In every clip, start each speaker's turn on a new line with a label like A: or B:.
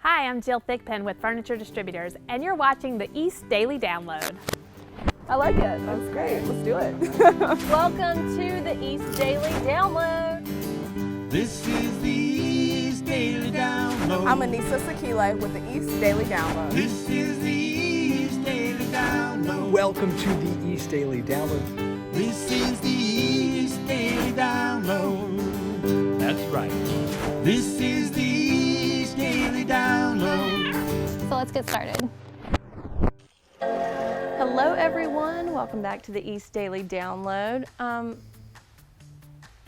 A: Hi, I'm Jill Thickpen with Furniture Distributors, and you're watching the East Daily Download.
B: I like it. That's great. Let's do it.
C: Welcome to the East Daily Download.
D: This is the East Daily Download.
B: I'm Anissa Sakile with the East Daily Download.
D: This is the East Daily Download.
E: Welcome to the East Daily Download.
D: This is the East Daily Download.
E: That's right.
D: This is the East Daily Download.
C: So let's get started. Hello everyone, welcome back to the East Daily Download.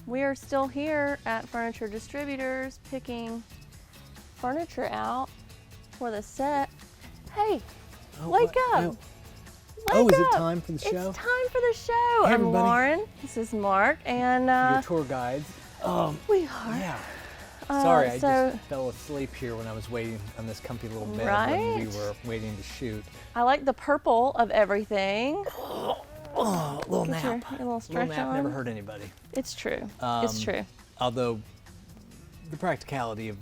C: We are still here at Furniture Distributors picking furniture out for the set. Hey, wake up.
E: No.
C: Wake
E: Oh, is it
C: up.
E: time for the show?
C: It's time for the show.
E: Hey,
C: I'm
E: everybody.
C: Lauren, this is Mark, and
E: Your tour guides.
C: we are.
E: Yeah. Sorry, I
C: so-
E: just fell asleep here when I was waiting on this comfy little bed when
C: Right.
E: we were waiting to shoot.
C: I like the purple of everything.
E: Oh, a little
C: Get your
E: nap.
C: little stretch
E: nap
C: on.
E: never hurt anybody.
C: It's true. It's true.
E: Although the practicality of,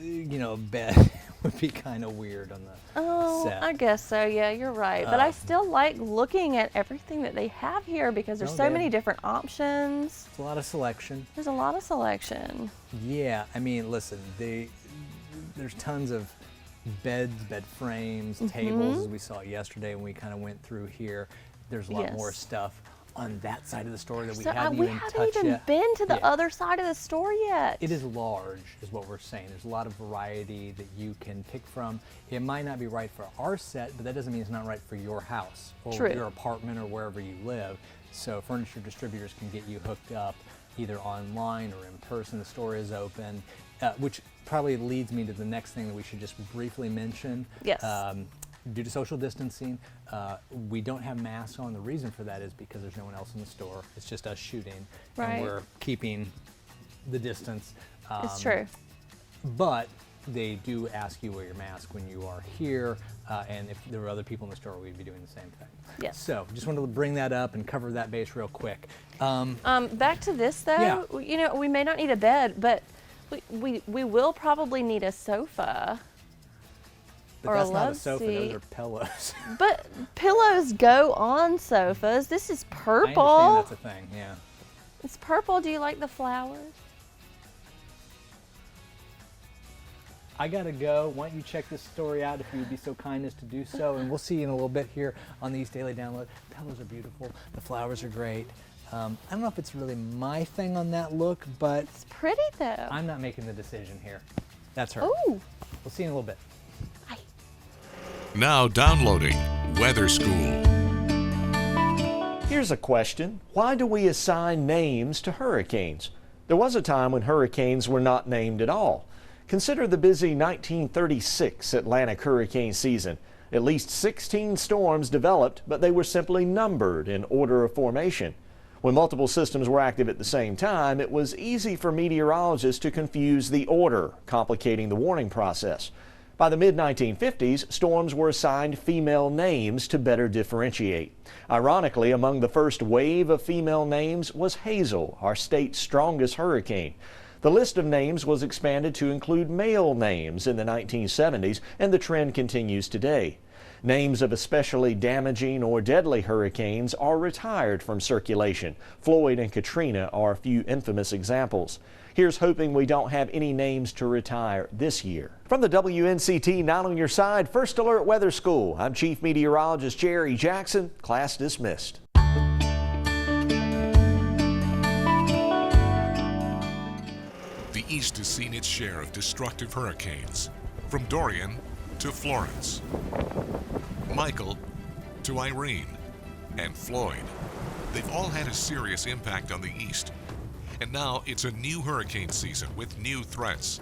E: a bed would be kind of weird on the set.
C: I guess so. Yeah, you're right. But I still like looking at everything that they have here because there's
E: No,
C: so
E: they-
C: many different options.
E: It's a lot of selection.
C: There's a lot of selection.
E: Yeah, I mean, listen, there's tons of beds, bed frames, tables, as we saw yesterday when we kind of went through here. There's a lot more
C: Yes.
E: stuff on that side of the store that we
C: So
E: haven't
C: we
E: even
C: haven't
E: touched
C: even
E: yet.
C: been to the
E: Yeah.
C: other side of the store yet.
E: It is large, is what we're saying. There's a lot of variety that you can pick from. It might not be right for our set, but that doesn't mean it's not right for your house or
C: True.
E: your apartment or wherever you live. So Furniture Distributors can get you hooked up either online or in person. The store is open, which probably leads me to the next thing that we should just briefly mention.
C: Yes.
E: Due to social distancing, we don't have masks on. The reason for that is because there's no one else in the store. It's just us shooting,
C: Right.
E: and we're keeping the distance.
C: It's true.
E: But they do ask you to wear your mask when you are here, and if there were other people in the store, we'd be doing the same thing.
C: Yes.
E: So just wanted to bring that up and cover that base real quick.
C: Back to this though.
E: Yeah.
C: We may not need a bed, but we will probably need a sofa.
E: But
C: Or a
E: that's not a
C: love
E: sofa;
C: seat.
E: those are pillows.
C: But pillows go on sofas. This is purple.
E: I understand that's a thing. Yeah.
C: It's purple. Do you like the flowers?
E: I gotta go. Why don't you check this story out if you would be so kind as to do so, and we'll see you in a little bit here on the East Daily Download. The pillows are beautiful. The flowers are great. I don't know if it's really my thing on that look, but
C: It's pretty though.
E: I'm not making the decision here. That's her.
C: Ooh.
E: We'll see you in a little bit.
F: Now downloading Weather School.
G: Here's a question. Why do we assign names to hurricanes? There was a time when hurricanes were not named at all. Consider the busy 1936 Atlantic hurricane season. At least 16 storms developed, but they were simply numbered in order of formation. When multiple systems were active at the same time, it was easy for meteorologists to confuse the order, complicating the warning process. By the mid-1950s, storms were assigned female names to better differentiate. Ironically, among the first wave of female names was Hazel, our state's strongest hurricane. The list of names was expanded to include male names in the 1970s, and the trend continues today. Names of especially damaging or deadly hurricanes are retired from circulation. Floyd and Katrina are a few infamous examples. Here's hoping we don't have any names to retire this year. From the WNCT 9 on your side, First Alert Weather School, I'm Chief Meteorologist Jerry Jackson. Class dismissed.
F: The East has seen its share of destructive hurricanes, from Dorian to Florence, Michael to Irene, and Floyd. They've all had a serious impact on the East. And now it's a new hurricane season with new threats.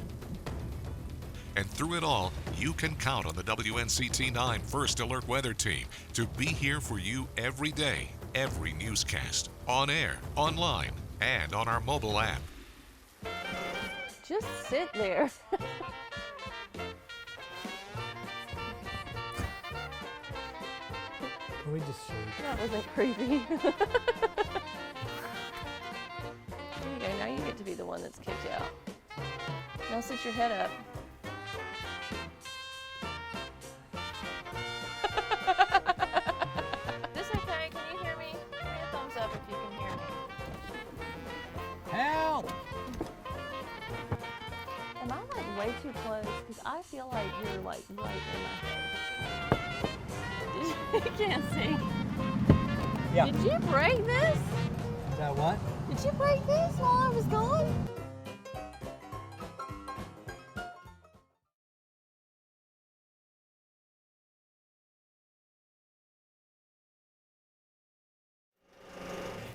F: And through it all, you can count on the WNCT-9 First Alert Weather Team to be here for you every day, every newscast, on air, online, and on our mobile app.
C: Just sit there.
E: Can we just shoot?
C: That wasn't creepy. There you go. Now you get to be the one that's kicked out. Now sit your head up. way too close because I feel like you're like right in my face. You can't see.
E: Yeah.
C: Did you break this?
E: Is that what?
C: Did you break this while I was gone?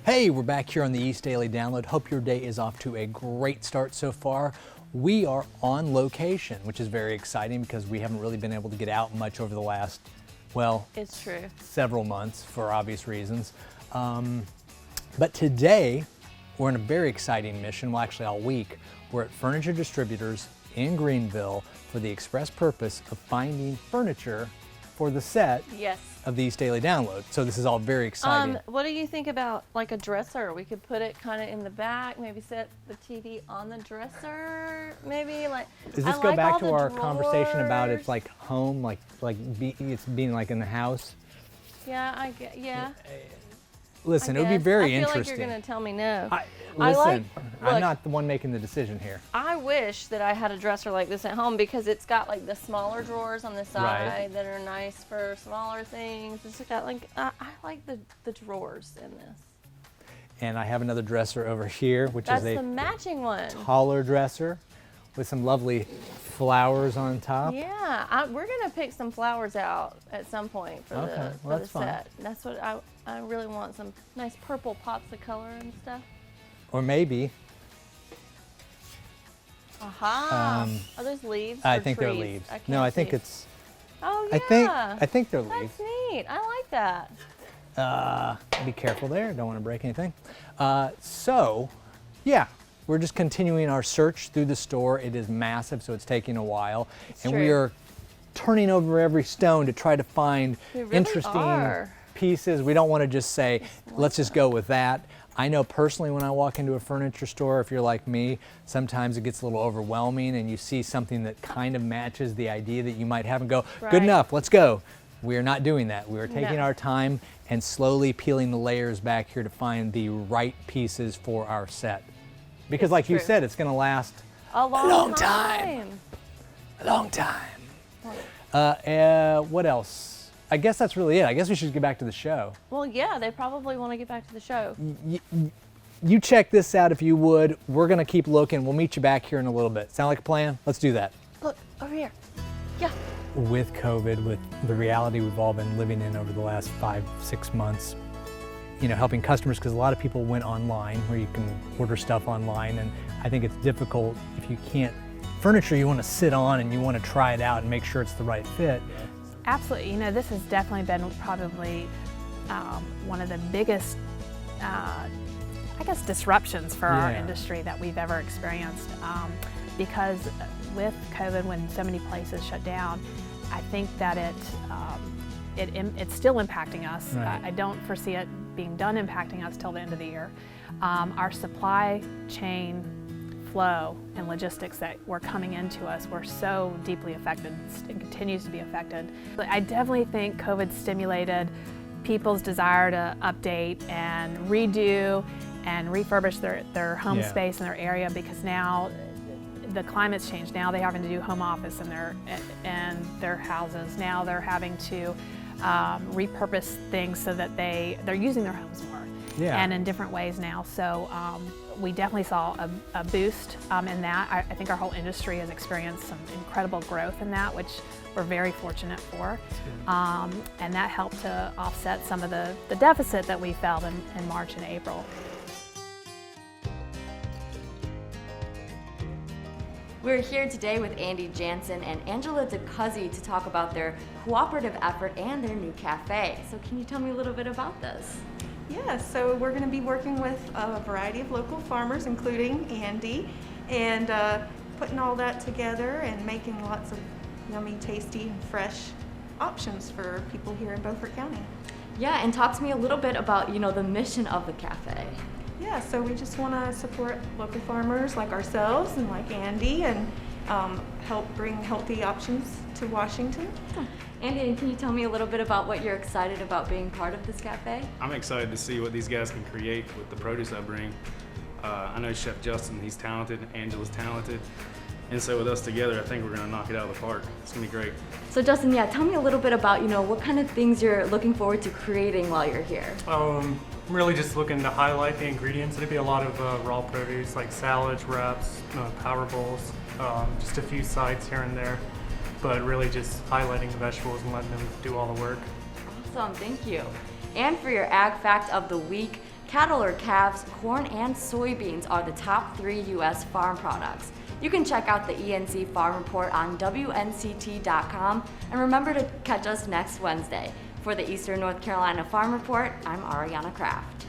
E: Hey, we're back here on the East Daily Download. Hope your day is off to a great start so far. We are on location, which is very exciting because we haven't really been able to get out much over the last, well,
C: It's true.
E: several months for obvious reasons. But today, we're in a very exciting mission, well actually all week. We're at Furniture Distributors in Greenville for the express purpose of finding furniture for the set
C: Yes.
E: of the East Daily Download. So this is all very exciting.
C: What do you think about like a dresser? We could put it kind of in the back, maybe set the TV on the dresser, maybe like.
E: Does this
C: I
E: go
C: like
E: back
C: all
E: to
C: the
E: our conversation about it's
C: drawers.
E: like home, it's being like in the house?
C: Yeah, I get. Yeah.
E: Listen,
C: I
E: it would be
C: guess.
E: very
C: I feel
E: interesting.
C: like you're gonna tell me no.
E: Listen, I'm
C: look,
E: not the one making the decision here.
C: I wish that I had a dresser like this at home because it's got like the smaller drawers on the side
E: Right.
C: that are nice for smaller things. It's got like I like the drawers in this.
E: And I have another dresser over here, which
C: That's
E: is
C: the
E: a
C: matching one.
E: taller dresser with some lovely flowers on top.
C: Yeah, we're gonna pick some flowers out at some point for
E: Okay,
C: the
E: well,
C: for
E: that's
C: the
E: fine.
C: set. That's what I really want, some nice purple pops of color and stuff.
E: Or maybe,
C: Aha! Are those leaves?
E: I
C: or
E: think they're
C: trees?
E: leaves.
C: I can't
E: No, I think
C: see.
E: it's,
C: Oh yeah.
E: I think they're leaves.
C: That's neat. I like that.
E: Be careful there, don't want to break anything. So, yeah, we're just continuing our search through the store. It is massive, so it's taking a while. And we
C: true.
E: are turning over every stone to try to find
C: We really
E: interesting
C: are.
E: pieces. We don't want to just say, let's just go with that. I know personally when I walk into a furniture store, if you're like me, sometimes it gets a little overwhelming and you see something that kind of matches the idea that you might have and go,
C: Right.
E: good enough, let's go. We are not doing that. We are taking
C: No.
E: our time and slowly peeling the layers back here to find the right pieces for our set. Because like you
C: true.
E: said, it's going to last
C: A long time.
E: a long time. What else? I guess that's really it. I guess we should get back to the show.
C: Well, yeah, they probably want to get back to the show.
E: You check this out if you would. We're going to keep looking. We'll meet you back here in a little bit. Sound like a plan? Let's do that.
C: Look over here. Yeah.
E: With COVID, with the reality we've all been living in over the last 5-6 months, you know, helping customers, because a lot of people went online where you can order stuff online, and I think it's difficult if you can't, furniture you want to sit on and you want to try it out and make sure it's the right fit.
A: Absolutely. You know, this has definitely been probably one of the biggest, I guess, disruptions for our
E: Yeah.
A: industry that we've ever experienced. Because with COVID, when so many places shut down, I think that it's still impacting us.
E: Right.
A: I don't foresee it being done impacting us till the end of the year. Our supply chain flow and logistics that were coming into us were so deeply affected and continues to be affected. But I definitely think COVID stimulated people's desire to update and redo and refurbish their home
E: Yeah.
A: space in their area, because now the climate's changed. Now they're having to do home office in their houses. Now they're having to repurpose things so that they're using their homes more.
E: Yeah.
A: And in different ways now. So we definitely saw a boost in that. I think our whole industry has experienced some incredible growth in that, which we're very fortunate for. And that helped to offset some of the deficit that we felt in March and April.
H: We're here today with Andy Jansen and Angela DeCuzzi to talk about their cooperative effort and their new cafe. So can you tell me a little bit about this?
I: Yeah, so we're going to be working with a variety of local farmers, including Andy, and putting all that together and making lots of yummy, tasty, and fresh options for people here in Beaufort County.
H: Yeah, and talk to me a little bit about, the mission of the cafe.
I: Yeah, so we just want to support local farmers like ourselves and like Andy, and help bring healthy options to Washington.
H: Andy, can you tell me a little bit about what you're excited about being part of this cafe?
J: I'm excited to see what these guys can create with the produce I bring. I know Chef Justin, he's talented, Angela's talented, And so with us together, I think we're going to knock it out of the park. It's going to be great.
H: So Justin, yeah, tell me a little bit about, what kind of things you're looking forward to creating while you're here.
K: I'm really just looking to highlight the ingredients. It'd be a lot of raw produce like salads, wraps, power bowls, just a few sides here and there, but really just highlighting the vegetables and letting them do all the work.
H: Awesome, thank you. And for your ag fact of the week, cattle or calves, corn and soybeans are the top 3 U.S. farm products. You can check out the ENC Farm Report on WNCT.com, and remember to catch us next Wednesday. For the Eastern North Carolina Farm Report, I'm Ariana Kraft.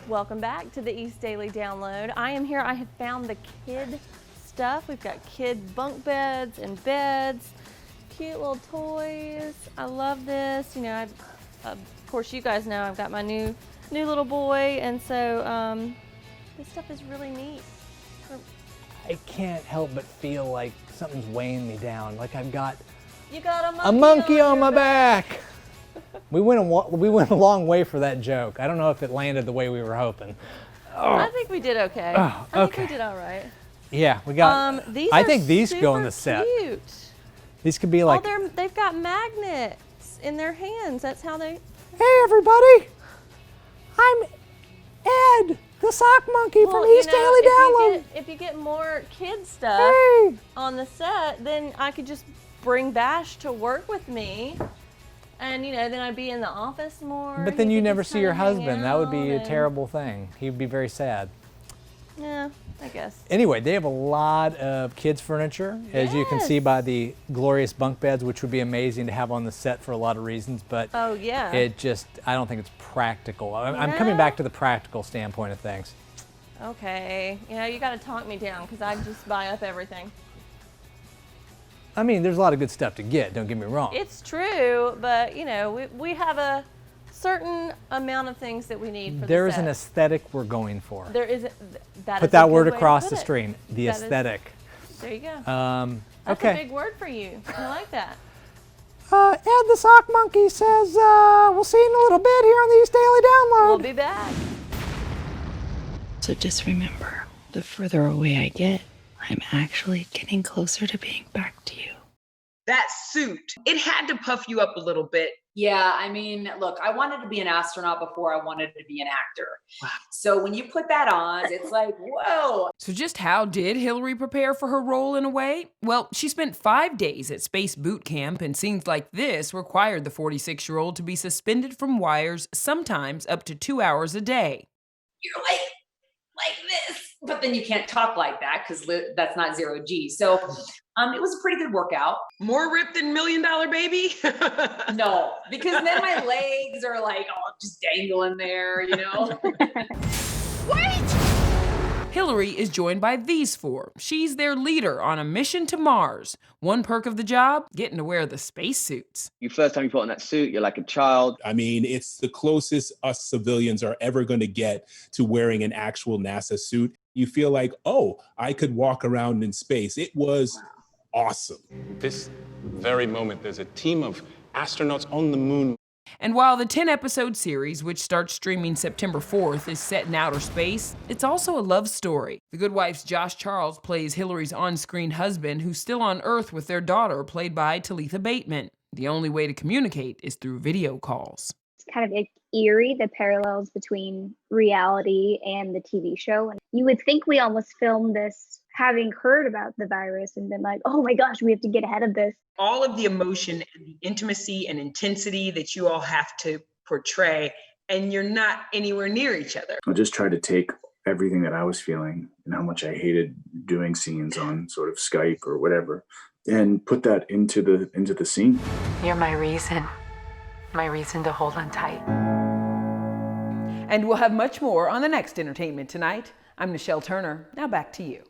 C: Welcome back to the East Daily Download. I am here. I have found the kid stuff. We've got kid bunk beds and beds, cute little toys. I love this. Of course, you guys know I've got my new little boy, and so this stuff is really neat.
E: I can't help but feel like something's weighing me down. Like I've got
C: You got
E: a monkey on my back. We went a long way for that joke. I don't know if it landed the way we were hoping. Oh.
C: I think we did okay.
E: Oh,
C: I think
E: okay.
C: we did all right.
E: Yeah, we got. I think these go in the set.
C: Cute.
E: These could be like.
C: Oh, they've got magnets in their hands. That's how they.
E: Hey everybody, I'm Ed, the sock monkey from East Daily Download.
C: If you get more kid stuff on the set, then I could just bring Bash to work with me. And then I'd be in the office more.
E: But then you never see your husband. That would be a terrible thing. He'd be very sad.
C: Yeah, I guess.
E: Anyway, they have a lot of kids furniture, as you can see by the glorious bunk beds, which would be amazing to have on the set for a lot of reasons. But
C: oh yeah,
E: I don't think it's practical. I'm coming back to the practical standpoint of things.
C: Okay, you got to talk me down because I just buy up everything.
E: I mean, there's a lot of good stuff to get, don't get me wrong.
C: It's true, but we have a certain amount of things that we need for
E: There
C: the
E: is
C: set.
E: an aesthetic we're going for.
C: There is
E: Put that word across the screen, the aesthetic.
C: There you go.
E: That's
C: a big word for you. I like that.
E: Ed the Sock Monkey says, we'll see you in a little bit here on the East Daily Download.
C: We'll be back.
L: So just remember, the further away I get, I'm actually getting closer to being back to you.
M: That suit, it had to puff you up a little bit.
N: Yeah, I mean, look, I wanted to be an astronaut before I wanted to be an actor. Wow. So when you put that on, it's like, whoa.
O: So just how did Hillary prepare for her role in a way? Well, she spent 5 days at space boot camp, and scenes like this required the 46-year-old to be suspended from wires, sometimes up to 2 hours a day.
N: You're like this. But then you can't talk like that because that's not 0G. So it was a pretty good workout.
M: More ripped than $1 Million Baby?
N: No, because then my legs are like, just dangling there,
O: Wait! Hillary is joined by these four. She's their leader on a mission to Mars. One perk of the job, getting to wear the spacesuits.
P: First time you put on that suit, you're like a child.
Q: I mean, it's the closest us civilians are ever going to get to wearing an actual NASA suit. You feel like, I could walk around in space. It was awesome.
R: This very moment, there's a team of astronauts on the moon.
O: And while the 10-episode series, which starts streaming September 4th, is set in outer space, it's also a love story. The Good Wife's Josh Charles plays Hillary's on-screen husband, who's still on Earth with their daughter, played by Talitha Bateman. The only way to communicate is through video calls.
S: It's kind of eerie, the parallels between reality and the TV show. And you would think we almost filmed this having heard about the virus and been like, oh my gosh, we have to get ahead of this.
M: All of the emotion and the intimacy and intensity that you all have to portray, and you're not anywhere near each other.
T: I just tried to take everything that I was feeling and how much I hated doing scenes on sort of Skype or whatever, and put that into the scene.
L: You're my reason to hold on tight.
O: And we'll have much more on the next Entertainment Tonight. I'm Nichelle Turner. Now back to you.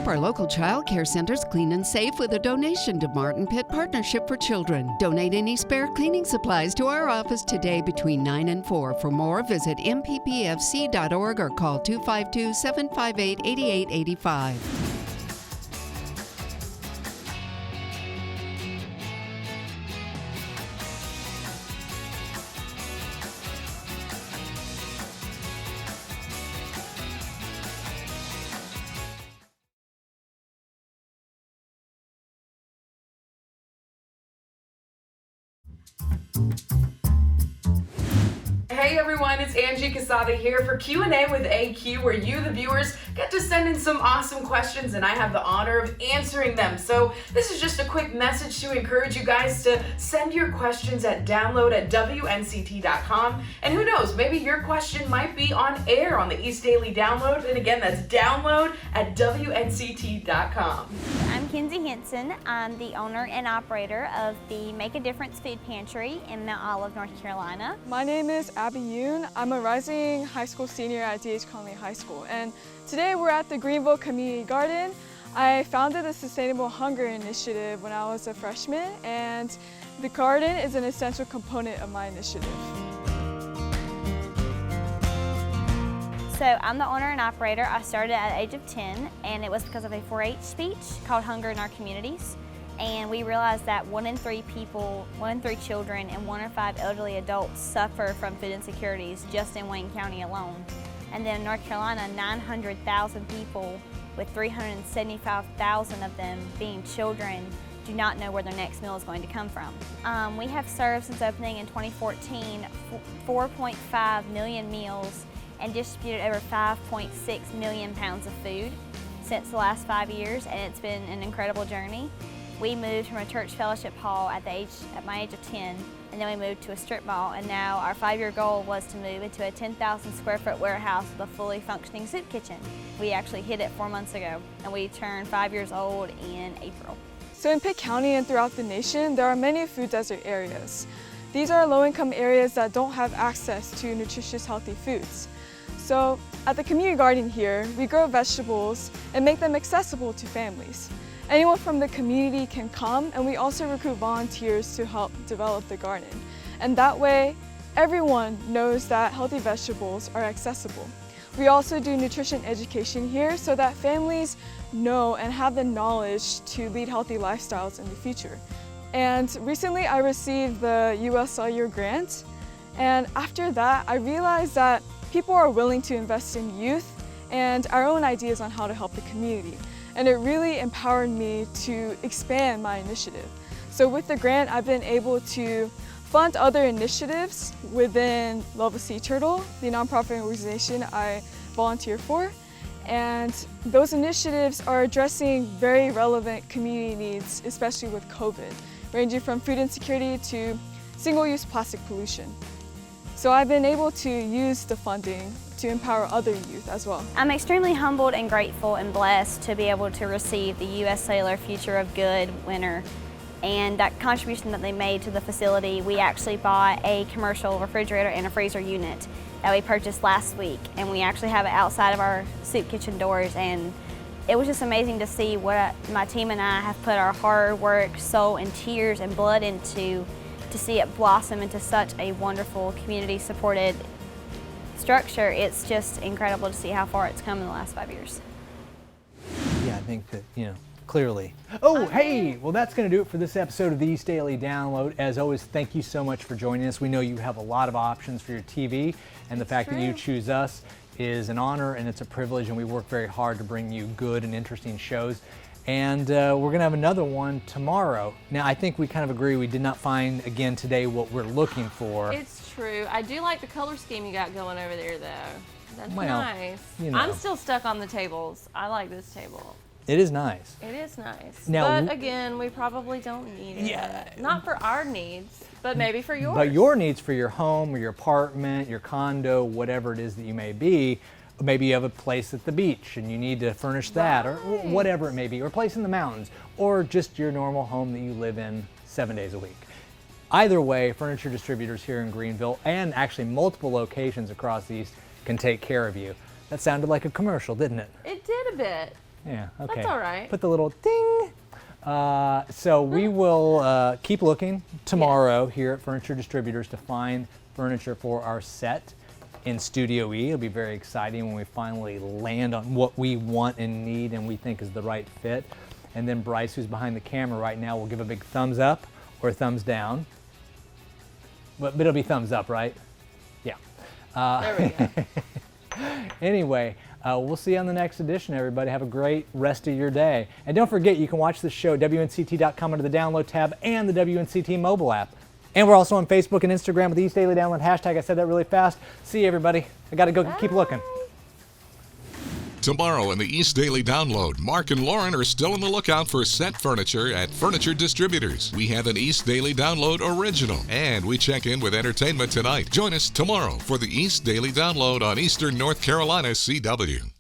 U: Keep our local child care centers clean and safe with a donation to Martin Pitt Partnership for Children. Donate any spare cleaning supplies to our office today between 9 and 4. For more, visit mppfc.org or call 252-758-8885.
V: Hey everyone, it's Angie Casada here for Q&A with AQ, where you, the viewers, get to send in some awesome questions and I have the honor of answering them. So this is just a quick message to encourage you guys to send your questions at download@WNCT.com. And who knows, maybe your question might be on air on the East Daily Download. And again, that's download@WNCT.com.
W: I'm Kenzie Henson. I'm the owner and operator of the Make a Difference Food Pantry in Mount Olive, North Carolina.
B: My name is Abby Yoon. I'm a rising high school senior at D.H. Conley High School, and today we're at the Greenville Community Garden. I founded the Sustainable Hunger Initiative when I was a freshman, and the garden is an essential component of my initiative.
W: So I'm the owner and operator. I started at the age of 10, and it was because of a 4-H speech called Hunger in Our Communities. And we realized that 1 in 3 people, 1 in 3 children, and 1 in 5 elderly adults suffer from food insecurities just in Wayne County alone. And then in North Carolina, 900,000 people, with 375,000 of them being children, do not know where their next meal is going to come from. We have served since opening in 2014 4.5 million meals and distributed over 5.6 million pounds of food since the last 5 years, and it's been an incredible journey. We moved from a church fellowship hall at my age of 10, and then we moved to a strip mall, and now our 5-year goal was to move into a 10,000 square foot warehouse with a fully functioning soup kitchen. We actually hit it 4 months ago, and we turned 5 years old in April.
B: So in Pitt County and throughout the nation, there are many food desert areas. These are low-income areas that don't have access to nutritious, healthy foods. So at the community garden here, we grow vegetables and make them accessible to families. Anyone from the community can come, and we also recruit volunteers to help develop the garden. And that way, everyone knows that healthy vegetables are accessible. We also do nutrition education here so that families know and have the knowledge to lead healthy lifestyles in the future. And recently I received the US Cellular grant, and after that I realized that people are willing to invest in youth and our own ideas on how to help the community. And it really empowered me to expand my initiative. So with the grant, I've been able to fund other initiatives within Love a Sea Turtle, the nonprofit organization I volunteer for. And those initiatives are addressing very relevant community needs, especially with COVID, ranging from food insecurity to single-use plastic pollution. So I've been able to use the funding to empower other youth as well.
W: I'm extremely humbled and grateful and blessed to be able to receive the US Cellular Future of Good winner. And that contribution that they made to the facility, we actually bought a commercial refrigerator and a freezer unit that we purchased last week. And we actually have it outside of our soup kitchen doors. And it was just amazing to see what my team and I have put our hard work, soul, and tears and blood into, to see it blossom into such a wonderful community-supported structure. It's just incredible to see how far it's come in the last 5 years.
E: Yeah, I think that, clearly. Oh, hey! Well, that's going to do it for this episode of the East Daily Download. As always, thank you so much for joining us. We know you have a lot of options for your TV, and the fact that you choose us is an honor and it's a privilege, and we work very hard to bring you good and interesting shows. And we're going to have another one tomorrow. Now, I think we kind of agree we did not find, again, today what we're looking for.
C: It's true. I do like the color scheme you got going over there, though. That's
E: Well,
C: nice.
E: you
C: I'm
E: know.
C: still stuck on the tables. I like this table.
E: It is nice.
C: It is nice.
E: Now,
C: but again, we probably don't need it. Not for our needs, but maybe for yours.
E: But your needs for your home or your apartment, your condo, whatever it is that you may be, maybe you have a place at the beach and you need to furnish that, or whatever it may be, or a place in the mountains, or just your normal home that you live in 7 days a week. Either way, furniture distributors here in Greenville, and actually multiple locations across the East, can take care of you. That sounded like a commercial, didn't it?
C: It did a bit.
E: Yeah, okay.
C: That's all right.
E: Put the little ding. So we will keep looking tomorrow here at Furniture Distributors to find furniture for our set in Studio E. It'll be very exciting when we finally land on what we want and need and we think is the right fit. And then Bryce, who's behind the camera right now, will give a big thumbs up or thumbs down. But it'll be thumbs up, right? Yeah.
C: There we go.
E: Anyway, we'll see you on the next edition, everybody. Have a great rest of your day. And don't forget, you can watch the show, WNCT.com, under the download tab and the WNCT mobile app. And we're also on Facebook and Instagram with the East Daily Download hashtag. I said that really fast. See you, everybody. I got to go keep looking.
D: Tomorrow in the East Daily Download, Mark and Lauren are still on the lookout for set furniture at Furniture Distributors. We have an East Daily Download original, and we check in with entertainment tonight. Join us tomorrow for the East Daily Download on Eastern North Carolina's CW.